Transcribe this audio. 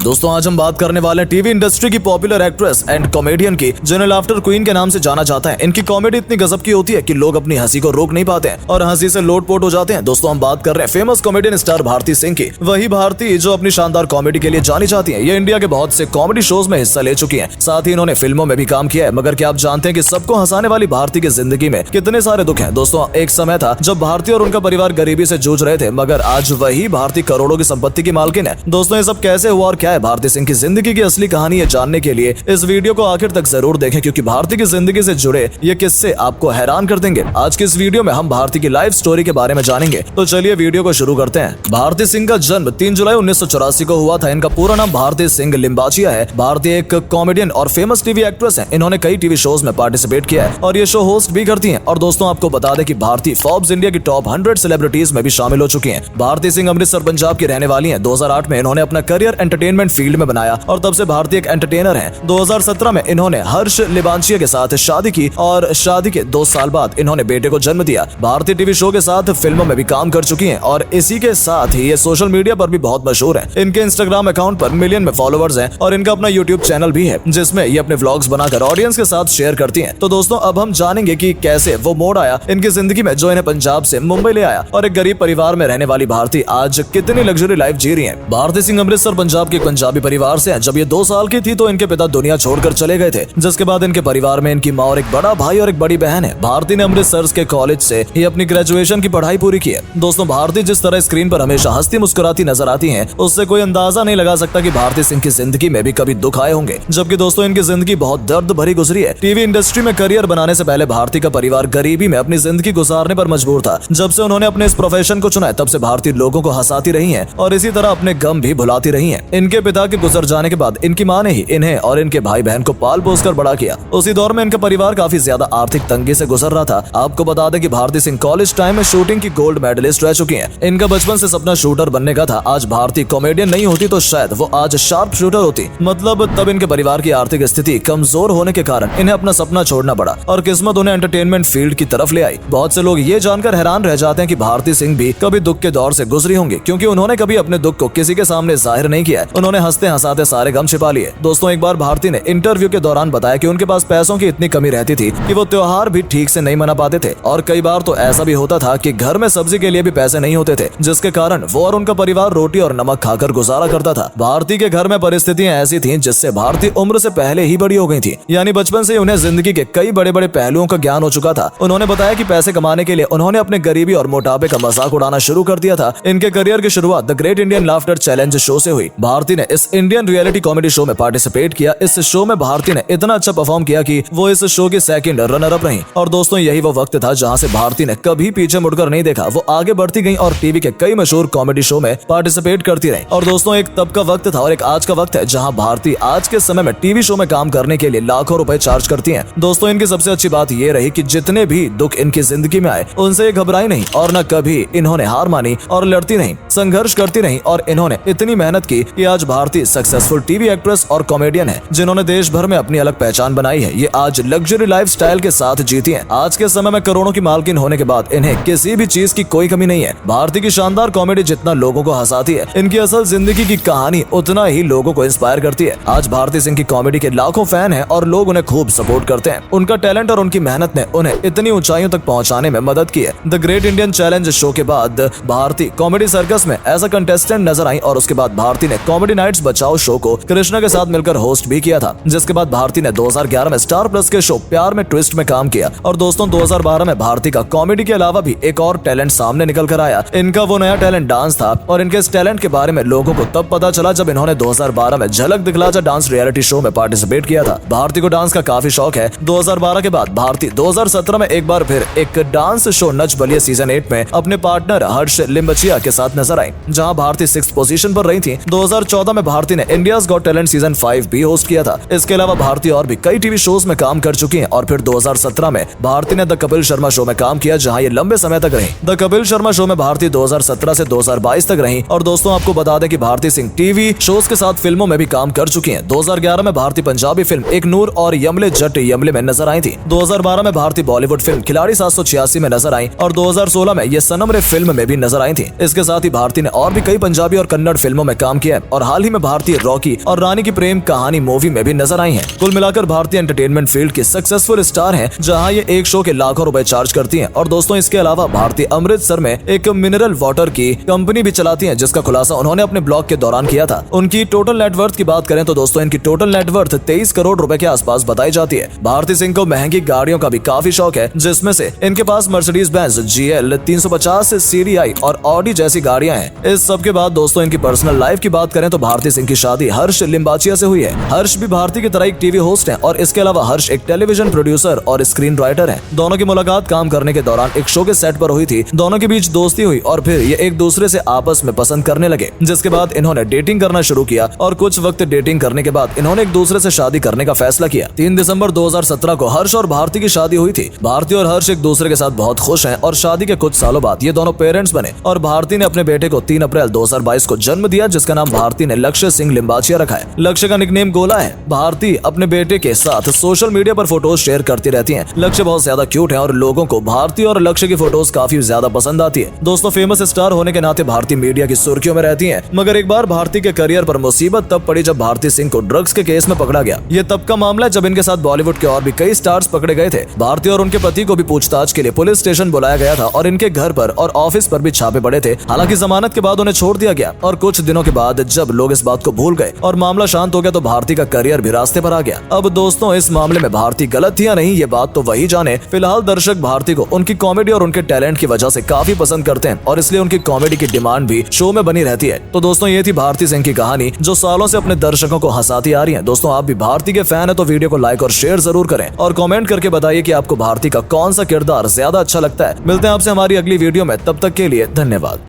दोस्तों आज हम बात करने वाले हैं टीवी इंडस्ट्री की पॉपुलर एक्ट्रेस एंड कॉमेडियन की, जिन्हें लाफ्टर क्वीन के नाम से जाना जाता है। इनकी कॉमेडी इतनी गजब की होती है कि लोग अपनी हंसी को रोक नहीं पाते हैं और हंसी से लोटपोट हो जाते हैं। दोस्तों हम बात कर रहे हैं famous comedian star Bharti Singh की। वही भारती जो अपनी शानदार कॉमेडी के लिए जानी जाती है। ये इंडिया के बहुत से कॉमेडी शोज में हिस्सा ले चुकी है, साथ ही इन्होंने फिल्मों में भी काम किया है। मगर क्या आप जानते हैं कि सबको हंसाने वाली भारती की जिंदगी में कितने सारे दुख हैं। दोस्तों एक समय था जब भारती और उनका परिवार गरीबी से जूझ रहे थे, मगर आज वही भारती करोड़ों की संपत्ति की मालकिन है। दोस्तों ये सब कैसे हुआ और क्या है भारती सिंह की जिंदगी की असली कहानी, ये जानने के लिए इस वीडियो को आखिर तक जरूर देखें, क्योंकि भारती की जिंदगी से जुड़े ये किस्से आपको हैरान कर देंगे। आज की इस वीडियो में हम भारती की लाइफ स्टोरी के बारे में जानेंगे, तो चलिए वीडियो को शुरू करते हैं। भारती सिंह का जन्म 3 जुलाई 1984 को हुआ था। इनका पूरा नाम भारती सिंह लिम्बाचिया है। भारती एक कॉमेडियन और फेमस टीवी एक्ट्रेस है। इन्होंने कई टीवी शोज में पार्टिसिपेट किया है और ये शो होस्ट भी करती हैं। और दोस्तों आपको बता दें कि भारती फोर्ब्स इंडिया की टॉप 100 सेलिब्रिटीज में भी शामिल हो चुकी हैं। भारती सिंह अमृतसर पंजाब की रहने वाली हैं। 2008 में इन्होंने अपना करियर एंटरटेनमेंट फील्ड में बनाया और तब से भारती एक एंटरटेनर हैं। 2017 में इन्होंने हर्ष लिबांचिया के साथ शादी की और शादी के 2 साल बाद इन्होंने बेटे को जन्म दिया। भारती टीवी शो के साथ फिल्मों में भी काम कर चुकी हैं और इसी के साथ ही ये सोशल मीडिया पर भी बहुत मशहूर है। इनके इंस्टाग्राम अकाउंट पर मिलियन में फॉलोअर्स हैं और इनका अपना यूट्यूब चैनल भी है, जिसमें ये अपने व्लॉग्स बनाकर ऑडियंस के साथ शेयर करती हैं। तो दोस्तों अब हम जानेंगे कि कैसे वो मोड़ आया इनकी जिंदगी में जो इन्हें पंजाब से मुंबई ले आया और एक गरीब परिवार में रहने वाली भारती आज कितनी लग्जरी लाइफ जी रही है। भारती सिंह अमृतसर पंजाब के पंजाबी परिवार से हैं। जब ये 2 साल की थी तो इनके पिता दुनिया छोड़कर चले गए थे, जिसके बाद इनके परिवार में इनकी माँ और एक बड़ा भाई और एक बड़ी बहन है। भारती ने अमृतसर के कॉलेज से ही अपनी ग्रेजुएशन की पढ़ाई पूरी की है। दोस्तों भारती जिस तरह स्क्रीन पर हमेशा हंसती मुस्कुराती नजर आती हैं, उससे कोई अंदाजा नहीं लगा सकता कि भारती सिंह की जिंदगी में भी कभी दुख आए होंगे। जबकि दोस्तों इनकी जिंदगी बहुत दर्द भरी गुजरी है। टीवी इंडस्ट्री में करियर बनाने से पहले भारती का परिवार गरीबी में अपनी जिंदगी गुजारने पर मजबूर था। जब से उन्होंने अपने इस प्रोफेशन को चुना है, तब से भारती लोगों को हंसाती रही है और इसी तरह अपने गम भी भुलाती रही है। इनके पिता के गुजर जाने के बाद इनकी माँ ने ही इन्हें और इनके भाई बहन को पाल पोस कर बड़ा किया। उसी दौर में इनका परिवार काफी ज्यादा आर्थिक तंगी से गुजर रहा था। आपको बता दें कि भारती सिंह कॉलेज टाइम में शूटिंग की गोल्ड मेडलिस्ट रह चुकी हैं। इनका बचपन से सपना शूटर बनने का था। आज भारती कॉमेडियन नहीं होती तो शायद वो आज शार्प शूटर होती। मतलब तब इनके परिवार की आर्थिक स्थिति कमजोर होने के कारण इन्हें अपना सपना छोड़ना पड़ा और किस्मत उन्हें एंटरटेनमेंट फील्ड की तरफ ले आई। बहुत से लोग ये जानकर हैरान रह जाते हैं कि भारती सिंह भी कभी दुख के दौर से गुजरी होंगी, क्योंकि उन्होंने कभी अपने दुख को किसी के सामने जाहिर नहीं किया। उन्होंने हंसते हंसाते सारे गम छिपा लिए। दोस्तों एक बार भारती ने इंटरव्यू के दौरान बताया कि उनके पास पैसों की इतनी कमी रहती थी कि वो त्योहार भी ठीक से नहीं मना पाते थे और कई बार तो ऐसा भी होता था कि घर में सब्जी के लिए भी पैसे नहीं होते थे, जिसके कारण वो और उनका परिवार रोटी और नमक खाकर गुजारा करता था। भारती के घर में परिस्थितियां ऐसी थीं जिससे भारती उम्र से पहले ही बड़ी हो गई थी, यानी बचपन से उन्हें जिंदगी के कई बड़े बड़े पहलुओं का ज्ञान हो चुका था। उन्होंने बताया कि पैसे कमाने के लिए उन्होंने अपने गरीबी और मोटापे का मजाक उड़ाना शुरू कर दिया था। इनके करियर की शुरुआत the great Indian laughter challenge show से हुई। भारती ने इस इंडियन रियलिटी कॉमेडी शो में पार्टिसिपेट किया। इस शो में भारती ने इतना अच्छा परफॉर्म किया कि वो इस शो की सेकंड रनर अप रही। और दोस्तों यही वो वक्त था जहां से भारती ने कभी पीछे मुड़कर नहीं देखा। वो आगे बढ़ती गई और टीवी के कई मशहूर कॉमेडी शो में पार्टिसिपेट करती रही। और दोस्तों एक तब का वक्त था और एक आज का वक्त है जहां भारती आज के समय में टीवी शो में काम करने के लिए लाखों रुपए चार्ज करती हैं। दोस्तों इनकी सबसे अच्छी बात ये रही कि जितने भी दुख इनकी जिंदगी में आए उनसे घबराई नहीं और न कभी इन्होंने हार मानी और लड़ती नहीं, संघर्ष करती नहीं। और इन्होंने इतनी मेहनत की कि आज भारती सक्सेसफुल टीवी एक्ट्रेस और कॉमेडियन है, जिन्होंने देश भर में अपनी अलग पहचान बनाई है। ये आज लग्जरी लाइफस्टाइल के साथ जीती हैं। आज के समय में करोड़ों की मालकिन होने के बाद इन्हें किसी भी चीज की कोई कमी नहीं है। भारती की शानदार कॉमेडी जितना लोगों को हंसाती है, इनकी असल जिंदगी की कहानी उतना ही लोगों को इंस्पायर करती है। आज भारती सिंह की कॉमेडी के लाखों फैन हैं और लोग उन्हें खूब सपोर्ट करते हैं। उनका टैलेंट और उनकी मेहनत ने उन्हें इतनी ऊंचाइयों तक पहुंचाने में मदद की है। The great Indian challenge show के बाद भारती कॉमेडी सर्कस में एज अ कंटेस्टेंट नजर आई और उसके बाद भारती ने कॉमेडी नाइट्स बचाओ शो को कृष्णा के साथ मिलकर होस्ट भी किया था, जिसके बाद भारती ने 2011 में स्टार प्लस के शो प्यार में ट्विस्ट में काम किया। और दोस्तों 2012 में भारती का कॉमेडी के अलावा भी एक और टैलेंट सामने निकल कर आया। इनका वो नया टैलेंट डांस था और इनके इस टैलेंट के बारे में लोगों को तब पता चला जब इन्होंने 2012 में झलक दिखला जा डांस रियलिटी शो में पार्टिसिपेट किया था। भारती को डांस का काफी शौक है। 2012 के बाद भारती 2017 में एक बार फिर एक dance show Nach Baliye season 8 में अपने पार्टनर हर्ष लिम्बाचिया के साथ नजर आई, जहां भारती 6th पोजीशन पर रही थी। 2014 में भारती ने इंडियाज गॉट टैलेंट सीजन 5 भी होस्ट किया था। इसके अलावा भारती और भी कई टीवी शोज में काम कर चुकी हैं और फिर 2017 में भारती ने द कपिल शर्मा शो में काम किया, जहां ये लंबे समय तक रही। द कपिल शर्मा शो में भारती 2017 से 2022 तक रही। और दोस्तों आपको बता दें कि भारती सिंह टीवी शोज के साथ फिल्मों में भी काम कर चुकी हैं। 2011 में भारती पंजाबी फिल्म एक नूर और यमले जट यमले में नजर आई थी। 2012 में भारती बॉलीवुड फिल्म खिलाड़ी 786 में नजर आई और 2016 में ये सनम रे फिल्म में भी नजर आई थी। इसके साथ ही भारती ने और भी कई पंजाबी और कन्नड़ फिल्मों में काम किया और हाल हाल ही में भारतीय रॉकी और रानी की प्रेम कहानी मूवी में भी नजर आई हैं। कुल मिलाकर भारतीय एंटरटेनमेंट फील्ड की सक्सेसफुल स्टार हैं, जहां ये एक शो के लाखों रुपए चार्ज करती हैं। और दोस्तों इसके अलावा भारतीय अमृतसर में एक मिनरल वाटर की कंपनी भी चलाती हैं, जिसका खुलासा उन्होंने अपने ब्लॉग के दौरान किया था। उनकी टोटल नेटवर्थ की बात करें तो दोस्तों इनकी टोटल नेटवर्थ 23 करोड़ रुपए के आसपास बताई जाती है। भारती सिंह को महंगी गाड़ियों का भी काफी शौक है, जिसमें से इनके पास मर्सिडीज बेंज GL 350 CDI और ऑडी जैसी गाड़ियां हैं। इस सब के बाद दोस्तों इनकी पर्सनल लाइफ की बात करें तो भारती सिंह की शादी हर्ष लिम्बाचिया से हुई है। हर्ष भी भारती की तरह एक टीवी होस्ट है और इसके अलावा हर्ष एक टेलीविजन प्रोड्यूसर और स्क्रीन राइटर है। दोनों की मुलाकात काम करने के दौरान एक शो के सेट पर हुई थी। दोनों के बीच दोस्ती हुई और फिर ये एक दूसरे से आपस में पसंद करने लगे, जिसके बाद इन्होंने डेटिंग करना शुरू किया और कुछ वक्त डेटिंग करने के बाद इन्होंने एक दूसरे से शादी करने का फैसला किया। 3 दिसंबर 2017 को हर्ष और भारती की शादी हुई थी। भारती और हर्ष एक दूसरे के साथ बहुत खुश हैं और शादी के कुछ सालों बाद ये दोनों पेरेंट्स बने और भारती ने अपने बेटे को 3 अप्रैल 2022 को जन्म दिया, जिसका नाम भारती ने लक्ष्य सिंह लिम्बाचिया रखा है। लक्ष्य का निकनेम गोला है। भारती अपने बेटे के साथ सोशल मीडिया पर फोटोज शेयर करती रहती हैं। लक्ष्य बहुत ज्यादा क्यूट है और लोगों को भारती और लक्ष्य की फोटोज काफी ज्यादा पसंद आती है। दोस्तों फेमस स्टार होने के नाते भारती मीडिया की सुर्खियों में रहती हैं, मगर एक बार भारती के करियर पर मुसीबत तब पड़ी जब भारती सिंह को ड्रग्स के केस में पकड़ा गया। ये तब का मामला है जब इनके साथ बॉलीवुड के और भी कई स्टार्स पकड़े गए थे। भारती और उनके पति को भी पूछताछ के लिए पुलिस स्टेशन बुलाया गया था और इनके घर पर और ऑफिस पर भी छापे पड़े थे। हालांकि जमानत के बाद उन्हें छोड़ दिया गया और कुछ दिनों के बाद जब लोग इस बात को भूल गए और मामला शांत हो गया तो भारती का करियर भी रास्ते पर आ गया। अब दोस्तों इस मामले में भारती गलत थी या नहीं, ये बात तो वही जाने। फिलहाल दर्शक भारती को उनकी कॉमेडी और उनके टैलेंट की वजह से काफी पसंद करते हैं और इसलिए उनकी कॉमेडी की डिमांड भी शो में बनी रहती है। तो दोस्तों ये थी भारती सिंह की कहानी, जो सालों से अपने दर्शकों को हंसाती आ रही है। दोस्तों आप भी भारती के फैन है तो वीडियो को लाइक और शेयर जरूर करें और कमेंट करके बताइए कि आपको भारती का कौन सा किरदार ज्यादा अच्छा लगता है। मिलते हैं आपसे हमारी अगली वीडियो में, तब तक के लिए धन्यवाद।